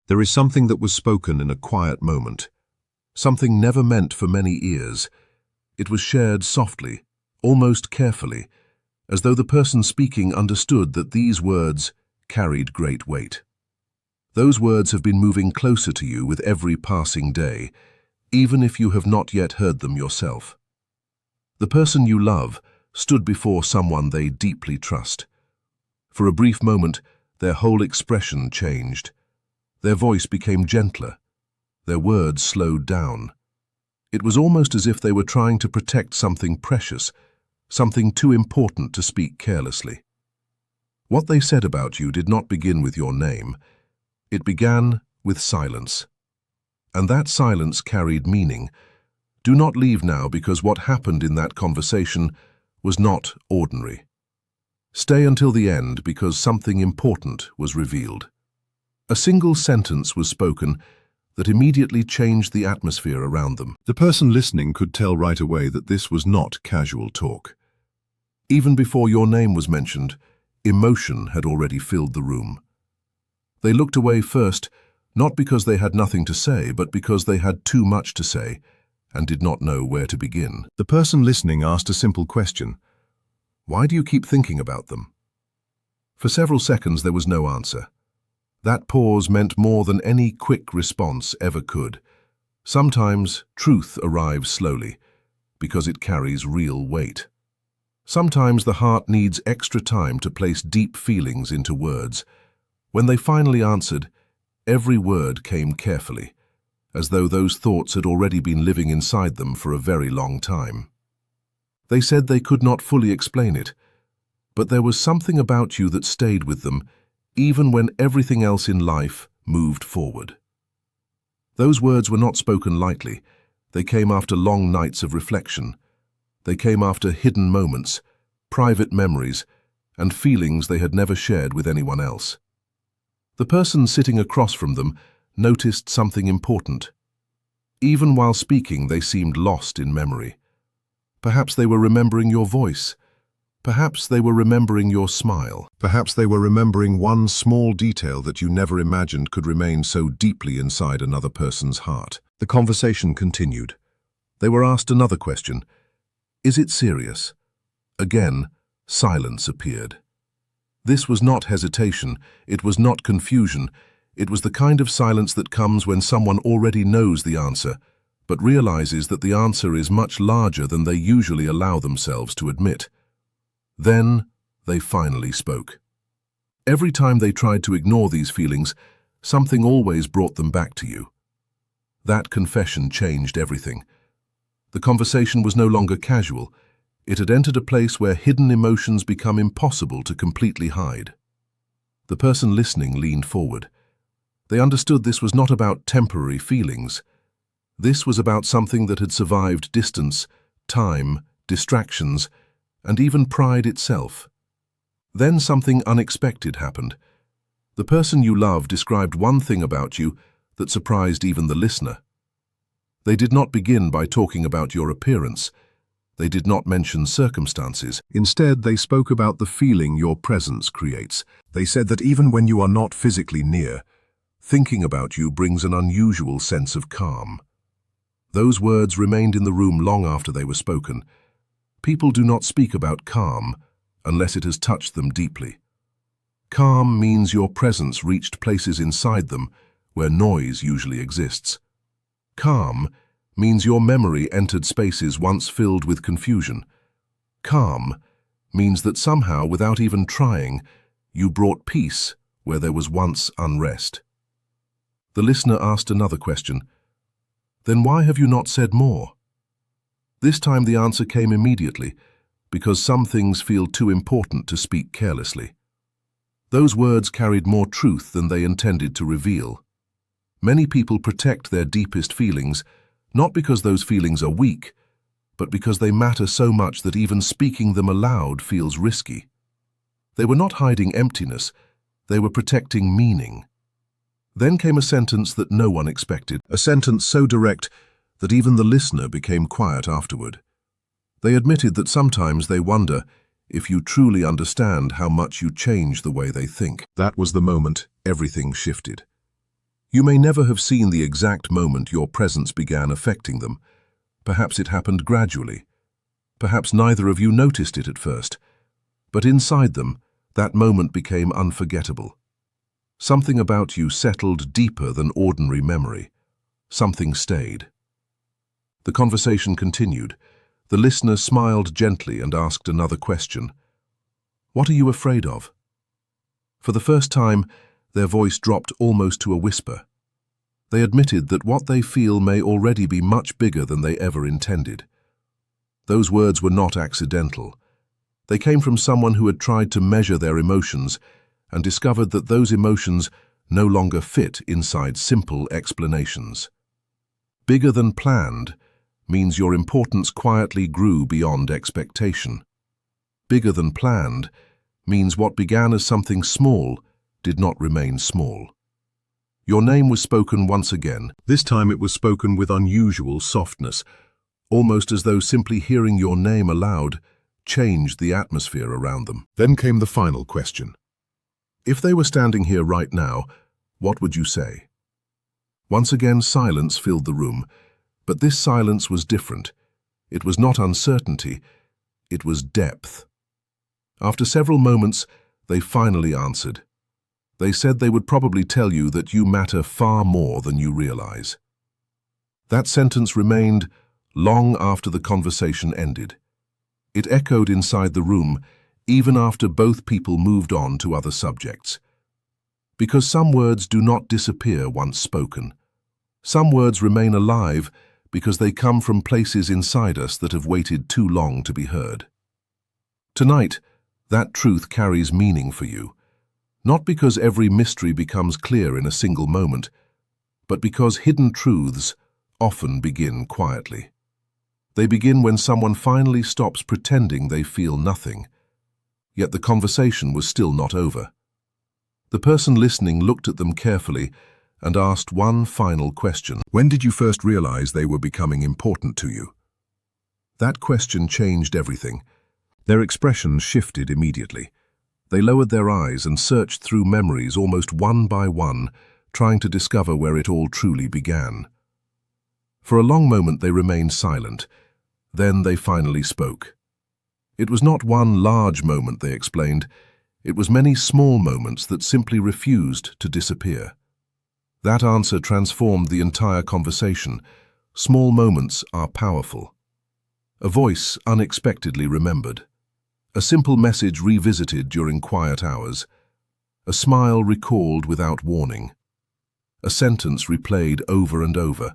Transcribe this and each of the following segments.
There is something that was spoken in a quiet moment, something never meant for many ears. It was shared softly, almost carefully, as though the person speaking understood that these words carried great weight. Those words have been moving closer to you with every passing day, even if you have not yet heard them yourself. The person you love stood before someone they deeply trust. For a brief moment, their whole expression changed. Their voice became gentler. Their words slowed down. It was almost as if they were trying to protect something precious, something too important to speak carelessly. What they said about you did not begin with your name. It began with silence. And that silence carried meaning. Do not leave now, because what happened in that conversation was not ordinary. Stay until the end, because something important was revealed. A single sentence was spoken that immediately changed the atmosphere around them. The person listening could tell right away that this was not casual talk. Even before your name was mentioned, emotion had already filled the room. They looked away first, not because they had nothing to say, but because they had too much to say and did not know where to begin. The person listening asked a simple question. Why do you keep thinking about them? For several seconds there was no answer. That pause meant more than any quick response ever could. Sometimes truth arrives slowly, because it carries real weight. Sometimes the heart needs extra time to place deep feelings into words. When they finally answered, every word came carefully, as though those thoughts had already been living inside them for a very long time. They said they could not fully explain it, but there was something about you that stayed with them, even when everything else in life moved forward. Those words were not spoken lightly. They came after long nights of reflection. They came after hidden moments, private memories, and feelings they had never shared with anyone else. The person sitting across from them noticed something important. Even while speaking, they seemed lost in memory. Perhaps they were remembering your voice. Perhaps they were remembering your smile. Perhaps they were remembering one small detail that you never imagined could remain so deeply inside another person's heart. The conversation continued. They were asked another question. Is it serious? Again, silence appeared. This was not hesitation. It was not confusion. It was the kind of silence that comes when someone already knows the answer, but realizes that the answer is much larger than they usually allow themselves to admit. Then they finally spoke. Every time they tried to ignore these feelings, something always brought them back to you. That confession changed everything. The conversation was no longer casual. It had entered a place where hidden emotions become impossible to completely hide. The person listening leaned forward. They understood this was not about temporary feelings. This was about something that had survived distance, time, distractions, and even pride itself. Then something unexpected happened. The person you love described one thing about you that surprised even the listener. They did not begin by talking about your appearance. They did not mention circumstances. Instead, they spoke about the feeling your presence creates. They said that even when you are not physically near, thinking about you brings an unusual sense of calm. Those words remained in the room long after they were spoken. People do not speak about calm unless it has touched them deeply. Calm means your presence reached places inside them where noise usually exists. Calm means your memory entered spaces once filled with confusion. Calm means that somehow, without even trying, you brought peace where there was once unrest. The listener asked another question. Then why have you not said more? This time the answer came immediately, because some things feel too important to speak carelessly. Those words carried more truth than they intended to reveal. Many people protect their deepest feelings, not because those feelings are weak, but because they matter so much that even speaking them aloud feels risky. They were not hiding emptiness, they were protecting meaning. Then came a sentence that no one expected, a sentence so direct that even the listener became quiet afterward. They admitted that sometimes they wonder if you truly understand how much you change the way they think. That was the moment everything shifted. You may never have seen the exact moment your presence began affecting them. Perhaps it happened gradually. Perhaps neither of you noticed it at first. But inside them, that moment became unforgettable. Something about you settled deeper than ordinary memory. Something stayed. The conversation continued. The listener smiled gently and asked another question. What are you afraid of? For the first time, their voice dropped almost to a whisper. They admitted that what they feel may already be much bigger than they ever intended. Those words were not accidental. They came from someone who had tried to measure their emotions and discovered that those emotions no longer fit inside simple explanations. Bigger than planned means your importance quietly grew beyond expectation. Bigger than planned means what began as something small did not remain small. Your name was spoken once again. This time it was spoken with unusual softness, almost as though simply hearing your name aloud changed the atmosphere around them. Then came the final question. If they were standing here right now, what would you say? Once again, silence filled the room, but this silence was different. It was not uncertainty, it was depth. After several moments, they finally answered. They said they would probably tell you that you matter far more than you realize. That sentence remained long after the conversation ended. It echoed inside the room, even after both people moved on to other subjects. Because some words do not disappear once spoken. Some words remain alive because they come from places inside us that have waited too long to be heard. Tonight, that truth carries meaning for you, not because every mystery becomes clear in a single moment, but because hidden truths often begin quietly. They begin when someone finally stops pretending they feel nothing. Yet the conversation was still not over. The person listening looked at them carefully and asked one final question. When did you first realize they were becoming important to you? That question changed everything. Their expressions shifted immediately. They lowered their eyes and searched through memories almost one by one, trying to discover where it all truly began. For a long moment they remained silent. Then they finally spoke. It was not one large moment, they explained. It was many small moments that simply refused to disappear. That answer transformed the entire conversation. Small moments are powerful. A voice unexpectedly remembered. A simple message revisited during quiet hours. A smile recalled without warning. A sentence replayed over and over.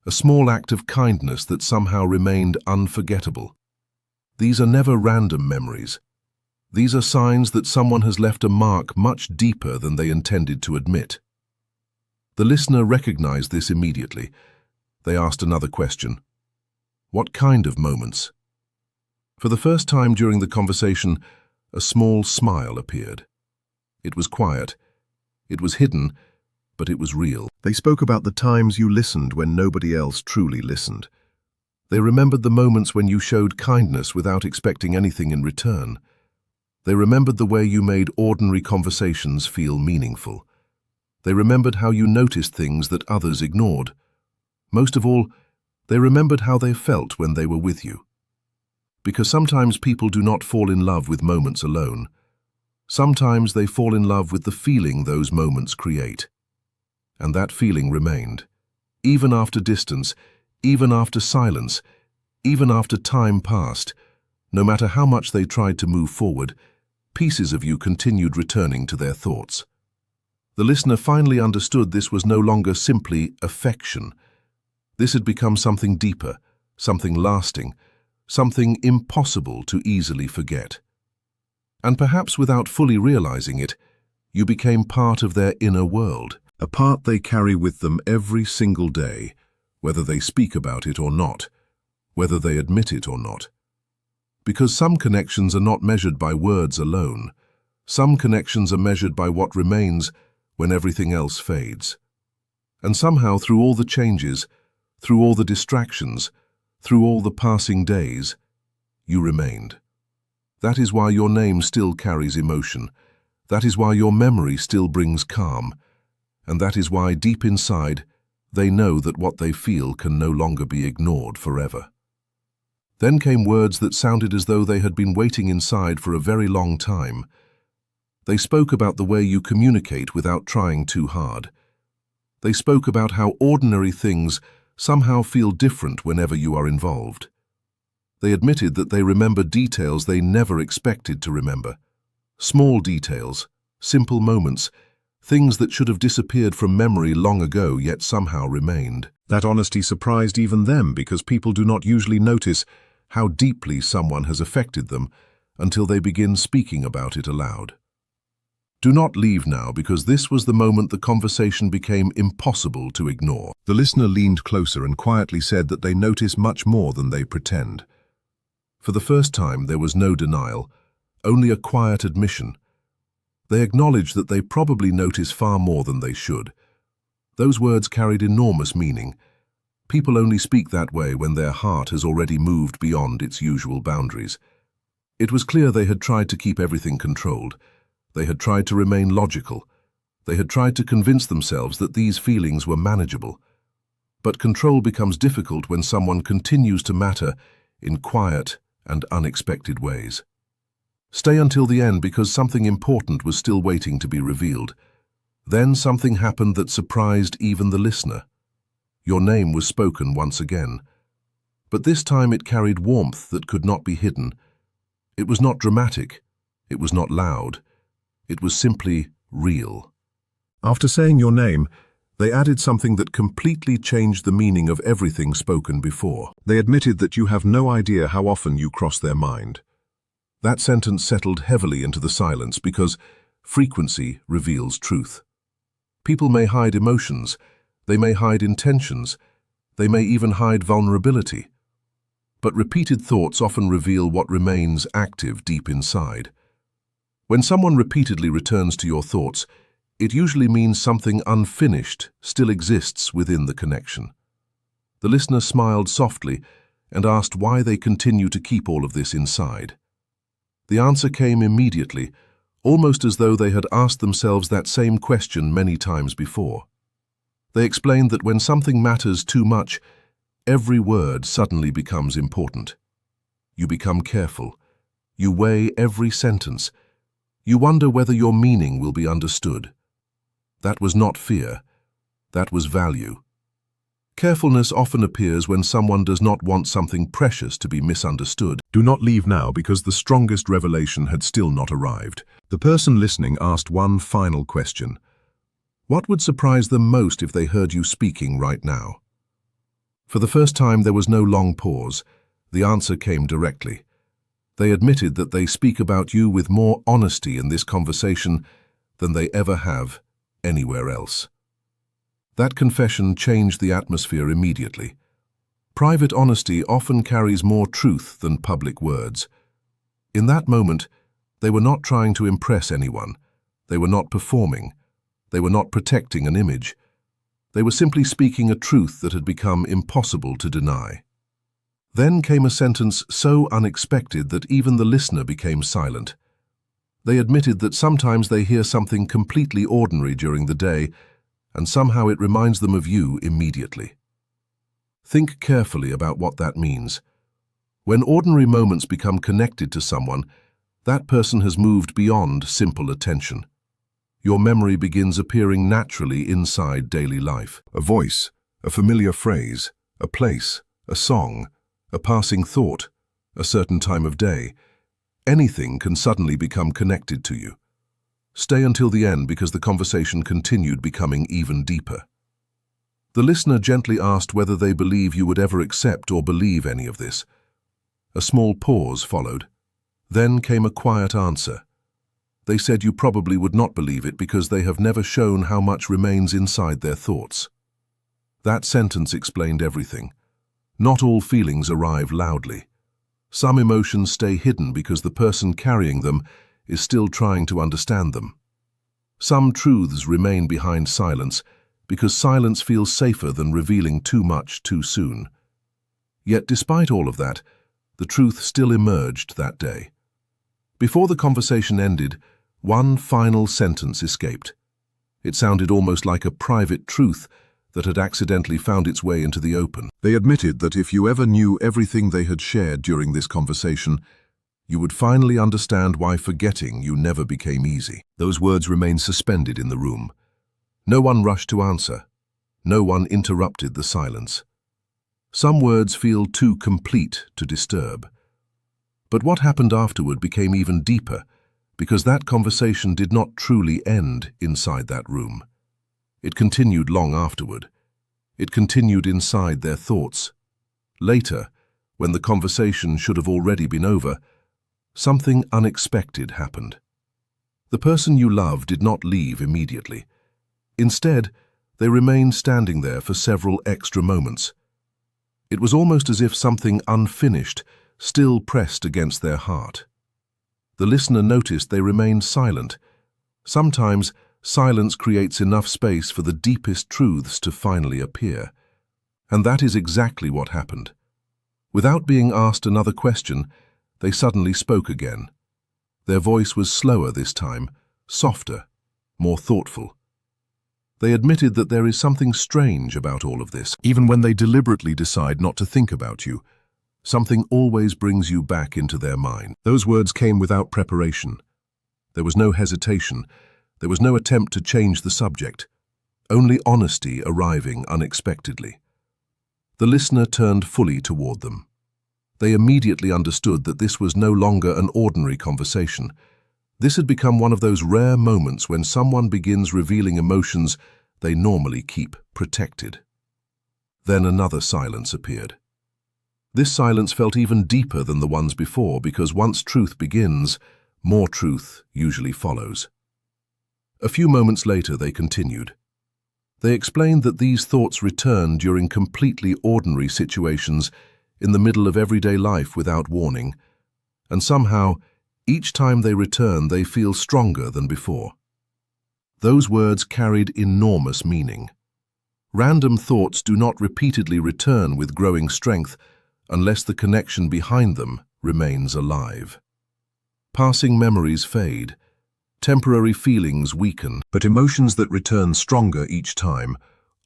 A small act of kindness that somehow remained unforgettable. These are never random memories. These are signs that someone has left a mark much deeper than they intended to admit. The listener recognized this immediately. They asked another question. What kind of moments? For the first time during the conversation, a small smile appeared. It was quiet. It was hidden, but it was real. They spoke about the times you listened when nobody else truly listened. They remembered the moments when you showed kindness without expecting anything in return. They remembered the way you made ordinary conversations feel meaningful. They remembered how you noticed things that others ignored. Most of all, they remembered how they felt when they were with you. Because sometimes people do not fall in love with moments alone. Sometimes they fall in love with the feeling those moments create. And that feeling remained. Even after distance, even after silence, even after time passed, no matter how much they tried to move forward, pieces of you continued returning to their thoughts. The listener finally understood this was no longer simply affection. This had become something deeper, something lasting, something impossible to easily forget. And perhaps without fully realizing it, you became part of their inner world, a part they carry with them every single day, whether they speak about it or not, whether they admit it or not. Because some connections are not measured by words alone. Some connections are measured by what remains when everything else fades. And somehow, through all the changes, through all the distractions, through all the passing days, you remained. That is why your name still carries emotion. That is why your memory still brings calm. and that is why, deep inside, they know that what they feel can no longer be ignored forever. Then came words that sounded as though they had been waiting inside for a very long time. They spoke about the way you communicate without trying too hard. They spoke about how ordinary things somehow feel different whenever you are involved. They admitted that they remember details they never expected to remember. Small details, simple moments, things that should have disappeared from memory long ago yet somehow remained. That honesty surprised even them because people do not usually notice how deeply someone has affected them until they begin speaking about it aloud. Do not leave now, because this was the moment the conversation became impossible to ignore. The listener leaned closer and quietly said that they notice much more than they pretend. For the first time, there was no denial, only a quiet admission. They acknowledged that they probably notice far more than they should. Those words carried enormous meaning. People only speak that way when their heart has already moved beyond its usual boundaries. It was clear they had tried to keep everything controlled. They had tried to remain logical. They had tried to convince themselves that these feelings were manageable. But control becomes difficult when someone continues to matter in quiet and unexpected ways. Stay until the end, because something important was still waiting to be revealed. Then something happened that surprised even the listener. Your name was spoken once again. But this time it carried warmth that could not be hidden. It was not dramatic. It was not loud. It was simply real. After saying your name, they added something that completely changed the meaning of everything spoken before. They admitted that you have no idea how often you cross their mind. That sentence settled heavily into the silence because frequency reveals truth. People may hide emotions, they may hide intentions, they may even hide vulnerability. But repeated thoughts often reveal what remains active deep inside. When someone repeatedly returns to your thoughts, it usually means something unfinished still exists within the connection. The listener smiled softly and asked why they continue to keep all of this inside. The answer came immediately, almost as though they had asked themselves that same question many times before. They explained that when something matters too much, every word suddenly becomes important. You become careful. You weigh every sentence. You wonder whether your meaning will be understood. That was not fear. That was value. Carefulness often appears when someone does not want something precious to be misunderstood. Do not leave now, because the strongest revelation had still not arrived. The person listening asked one final question. What would surprise them most if they heard you speaking right now? For the first time, there was no long pause. The answer came directly. They admitted that they speak about you with more honesty in this conversation than they ever have anywhere else. That confession changed the atmosphere immediately. Private honesty often carries more truth than public words. In that moment, they were not trying to impress anyone. They were not performing. They were not protecting an image. They were simply speaking a truth that had become impossible to deny. Then came a sentence so unexpected that even the listener became silent. They admitted that sometimes they hear something completely ordinary during the day, and somehow it reminds them of you immediately. Think carefully about what that means. When ordinary moments become connected to someone, that person has moved beyond simple attention. Your memory begins appearing naturally inside daily life. A voice, a familiar phrase, a place, a song, a passing thought, a certain time of day. Anything can suddenly become connected to you. Stay until the end, because the conversation continued, becoming even deeper. The listener gently asked whether they believe you would ever accept or believe any of this. A small pause followed. Then came a quiet answer. They said you probably would not believe it because they have never shown how much remains inside their thoughts. That sentence explained everything. Not all feelings arrive loudly. Some emotions stay hidden because the person carrying them is still trying to understand them. Some truths remain behind silence because silence feels safer than revealing too much too soon. Yet despite all of that, the truth still emerged that day. Before the conversation ended, one final sentence escaped. It sounded almost like a private truth that had accidentally found its way into the open. They admitted that if you ever knew everything they had shared during this conversation, you would finally understand why forgetting you never became easy. Those words remained suspended in the room. No one rushed to answer. No one interrupted the silence. Some words feel too complete to disturb. But what happened afterward became even deeper, because that conversation did not truly end inside that room. It continued long afterward. It continued inside their thoughts. Later, when the conversation should have already been over, something unexpected happened. The person you love did not leave immediately. Instead, they remained standing there for several extra moments. It was almost as if something unfinished still pressed against their heart. The listener noticed they remained silent. Sometimes, silence creates enough space for the deepest truths to finally appear. And that is exactly what happened. Without being asked another question, they suddenly spoke again. Their voice was slower this time, softer, more thoughtful. They admitted that there is something strange about all of this. Even when they deliberately decide not to think about you, something always brings you back into their mind. Those words came without preparation. There was no hesitation. There was no attempt to change the subject. Only honesty arriving unexpectedly. The listener turned fully toward them. They immediately understood that this was no longer an ordinary conversation. This had become one of those rare moments when someone begins revealing emotions they normally keep protected. Then another silence appeared. This silence felt even deeper than the ones before, because once truth begins, more truth usually follows. A few moments later, they continued. They explained that these thoughts return during completely ordinary situations in the middle of everyday life without warning, and somehow, each time they return, they feel stronger than before. Those words carried enormous meaning. Random thoughts do not repeatedly return with growing strength unless the connection behind them remains alive. Passing memories fade. Temporary feelings weaken. But emotions that return stronger each time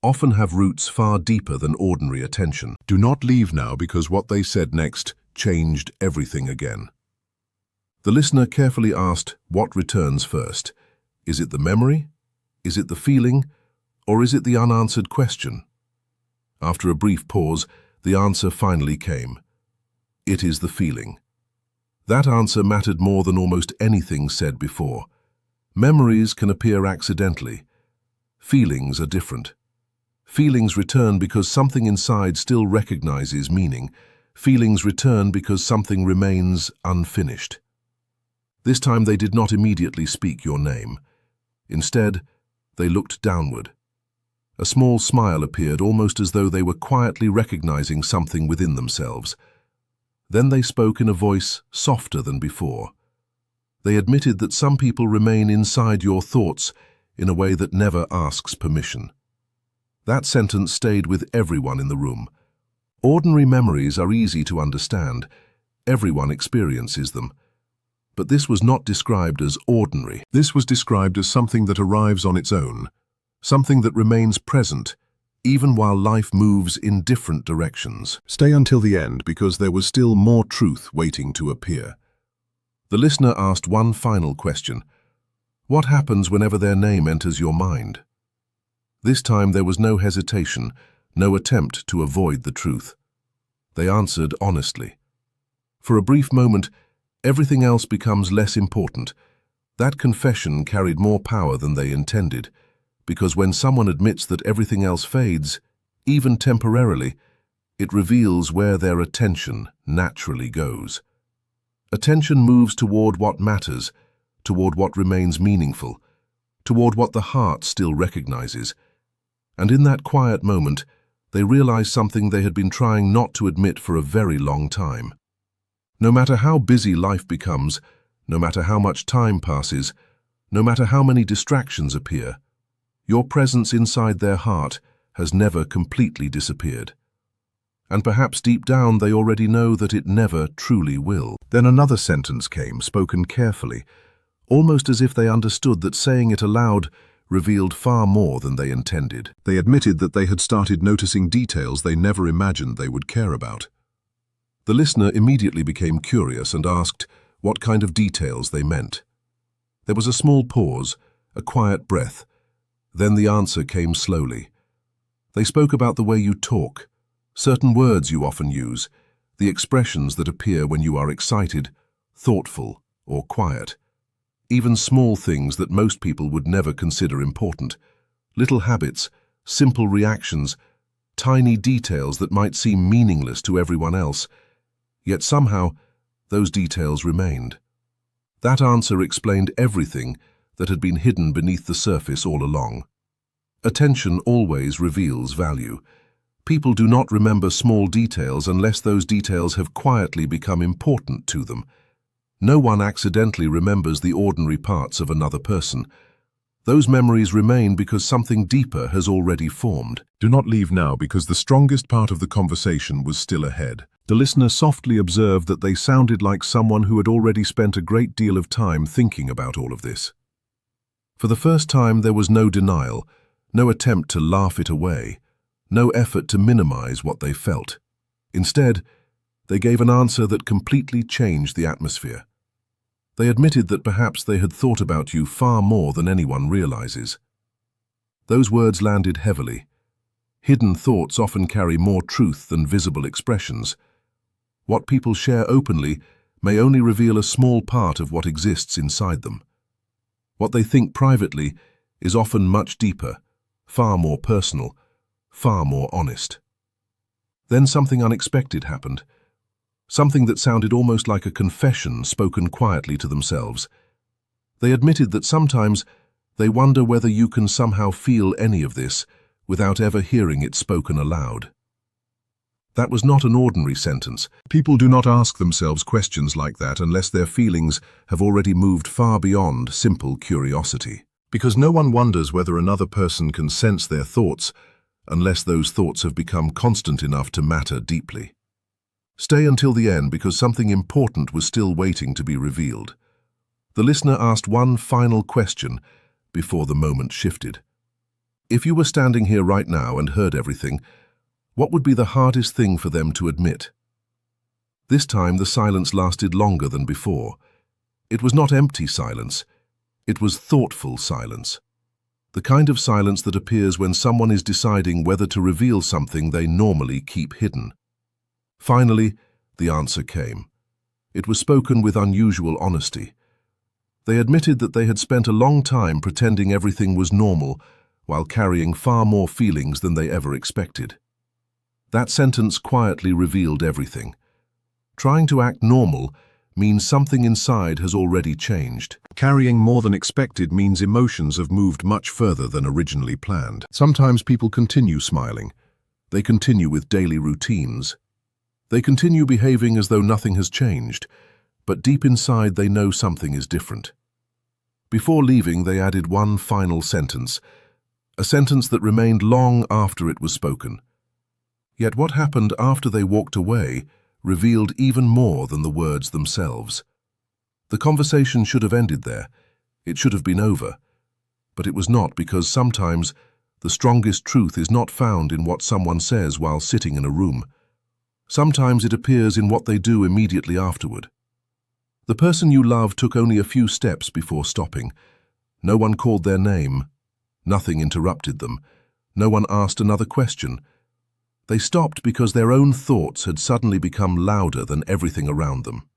often have roots far deeper than ordinary attention. Do not leave now, because what they said next changed everything again. The listener carefully asked, what returns first? Is it the memory? Is it the feeling? Or is it the unanswered question? After a brief pause, the answer finally came. It is the feeling. That answer mattered more than almost anything said before. Memories can appear accidentally. Feelings are different. Feelings return because something inside still recognizes meaning. Feelings return because something remains unfinished. This time they did not immediately speak your name. Instead, they looked downward. A small smile appeared, almost as though they were quietly recognizing something within themselves. Then they spoke in a voice softer than before. They admitted that some people remain inside your thoughts in a way that never asks permission. That sentence stayed with everyone in the room. Ordinary memories are easy to understand. Everyone experiences them. But this was not described as ordinary. This was described as something that arrives on its own, something that remains present, even while life moves in different directions. Stay until the end, because there was still more truth waiting to appear. The listener asked one final question. What happens whenever their name enters your mind? This time there was no hesitation, no attempt to avoid the truth. They answered honestly. For a brief moment, everything else becomes less important. That confession carried more power than they intended, because when someone admits that everything else fades, even temporarily, it reveals where their attention naturally goes. Attention moves toward what matters, toward what remains meaningful, toward what the heart still recognizes. And in that quiet moment, they realized something they had been trying not to admit for a very long time. No matter how busy life becomes, no matter how much time passes, no matter how many distractions appear, your presence inside their heart has never completely disappeared. And perhaps deep down they already know that it never truly will. Then another sentence came, spoken carefully, almost as if they understood that saying it aloud revealed far more than they intended. They admitted that they had started noticing details they never imagined they would care about. The listener immediately became curious and asked what kind of details they meant. There was a small pause, a quiet breath. Then the answer came slowly. They spoke about the way you talk, certain words you often use, the expressions that appear when you are excited, thoughtful, or quiet. Even small things that most people would never consider important. Little habits, simple reactions, tiny details that might seem meaningless to everyone else. Yet somehow, those details remained. That answer explained everything that had been hidden beneath the surface all along. Attention always reveals value. People do not remember small details unless those details have quietly become important to them. No one accidentally remembers the ordinary parts of another person. Those memories remain because something deeper has already formed. Do not leave now because the strongest part of the conversation was still ahead. The listener softly observed that they sounded like someone who had already spent a great deal of time thinking about all of this. For the first time, there was no denial, no attempt to laugh it away, no effort to minimize what they felt. Instead, they gave an answer that completely changed the atmosphere. They admitted that perhaps they had thought about you far more than anyone realizes. Those words landed heavily. Hidden thoughts often carry more truth than visible expressions. What people share openly may only reveal a small part of what exists inside them. What they think privately is often much deeper, far more personal, far more honest. Then something unexpected happened. Something that sounded almost like a confession spoken quietly to themselves. They admitted that sometimes they wonder whether you can somehow feel any of this without ever hearing it spoken aloud. That was not an ordinary sentence. People do not ask themselves questions like that unless their feelings have already moved far beyond simple curiosity. Because no one wonders whether another person can sense their thoughts unless those thoughts have become constant enough to matter deeply. Stay until the end because something important was still waiting to be revealed. The listener asked one final question before the moment shifted. If you were standing here right now and heard everything, what would be the hardest thing for them to admit? This time the silence lasted longer than before. It was not empty silence. It was thoughtful silence. The kind of silence that appears when someone is deciding whether to reveal something they normally keep hidden. Finally, the answer came. It was spoken with unusual honesty. They admitted that they had spent a long time pretending everything was normal while carrying far more feelings than they ever expected. That sentence quietly revealed everything. Trying to act normal means something inside has already changed. Carrying more than expected means emotions have moved much further than originally planned. Sometimes people continue smiling. They continue with daily routines. They continue behaving as though nothing has changed, but deep inside they know something is different. Before leaving, they added one final sentence, a sentence that remained long after it was spoken. Yet what happened after they walked away revealed even more than the words themselves. The conversation should have ended there. It should have been over. But it was not, because sometimes the strongest truth is not found in what someone says while sitting in a room. Sometimes it appears in what they do immediately afterward. The person you love took only a few steps before stopping. No one called their name. Nothing interrupted them. No one asked another question. They stopped because their own thoughts had suddenly become louder than everything around them.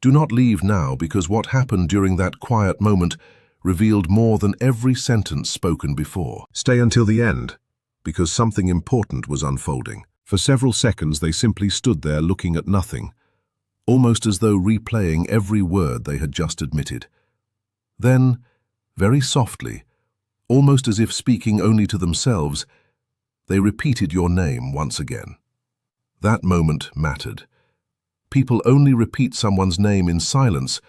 Do not leave now, because what happened during that quiet moment revealed more than every sentence spoken before. Stay until the end, because something important was unfolding. For several seconds they simply stood there looking at nothing, almost as though replaying every word they had just admitted. Then, very softly, almost as if speaking only to themselves, they repeated your name once again. That moment mattered. People only repeat someone's name in silence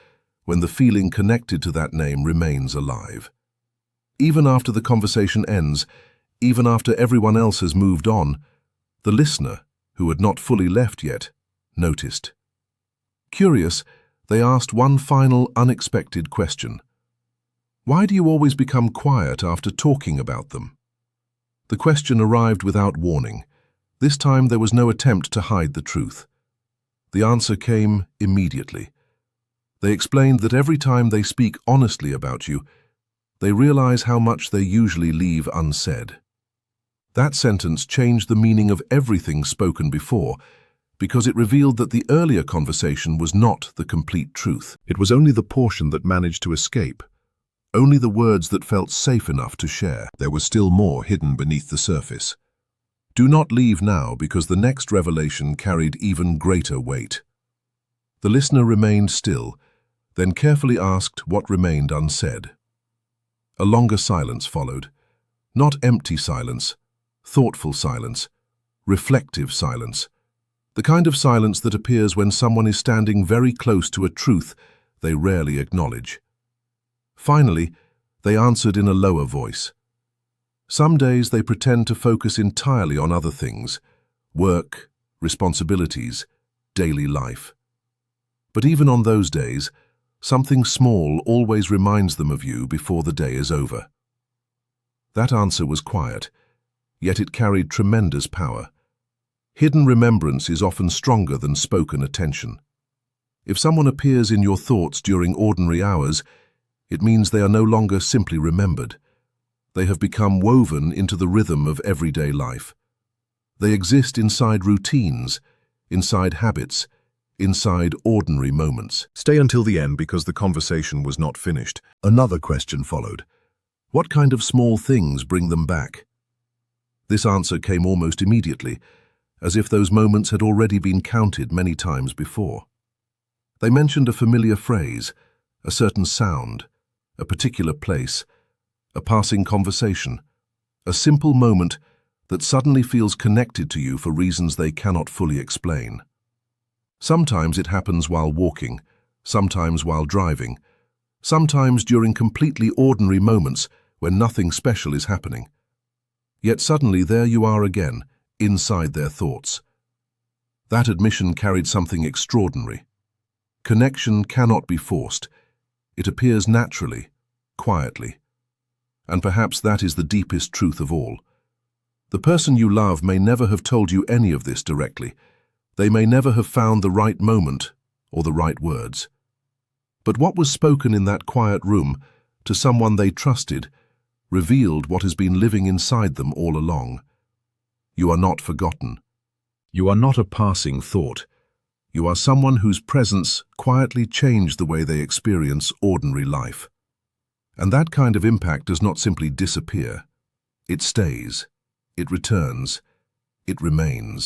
when the feeling connected to that name remains alive. Even after the conversation ends, even after everyone else has moved on, the listener, who had not fully left yet, noticed. Curious, they asked one final, unexpected question. Why do you always become quiet after talking about them? The question arrived without warning. This time there was no attempt to hide the truth. The answer came immediately. They explained that every time they speak honestly about you, they realize how much they usually leave unsaid. That sentence changed the meaning of everything spoken before, because it revealed that the earlier conversation was not the complete truth. It was only the portion that managed to escape, only the words that felt safe enough to share. There was still more hidden beneath the surface. Do not leave now, because the next revelation carried even greater weight. The listener remained still, then carefully asked what remained unsaid. A longer silence followed. Not empty silence, thoughtful silence, reflective silence. The kind of silence that appears when someone is standing very close to a truth they rarely acknowledge. Finally, they answered in a lower voice. Some days they pretend to focus entirely on other things, work, responsibilities, daily life. But even on those days, something small always reminds them of you before the day is over. That answer was quiet, yet it carried tremendous power. Hidden remembrance is often stronger than spoken attention. If someone appears in your thoughts during ordinary hours, it means they are no longer simply remembered. They have become woven into the rhythm of everyday life. They exist inside routines, inside habits, inside ordinary moments. Stay until the end, because the conversation was not finished. Another question followed. What kind of small things bring them back? This answer came almost immediately, as if those moments had already been counted many times before. They mentioned a familiar phrase, a certain sound, a particular place, a passing conversation, a simple moment that suddenly feels connected to you for reasons they cannot fully explain. Sometimes it happens while walking, sometimes while driving, sometimes during completely ordinary moments when nothing special is happening. Yet suddenly there you are again, inside their thoughts. That admission carried something extraordinary. Connection cannot be forced. It appears naturally, quietly. And perhaps that is the deepest truth of all. The person you love may never have told you any of this directly. They may never have found the right moment or the right words. But what was spoken in that quiet room to someone they trusted revealed what has been living inside them all along. You are not forgotten. You are not a passing thought. You are someone whose presence quietly changed the way they experience ordinary life. And that kind of impact does not simply disappear. It stays. It returns. It remains.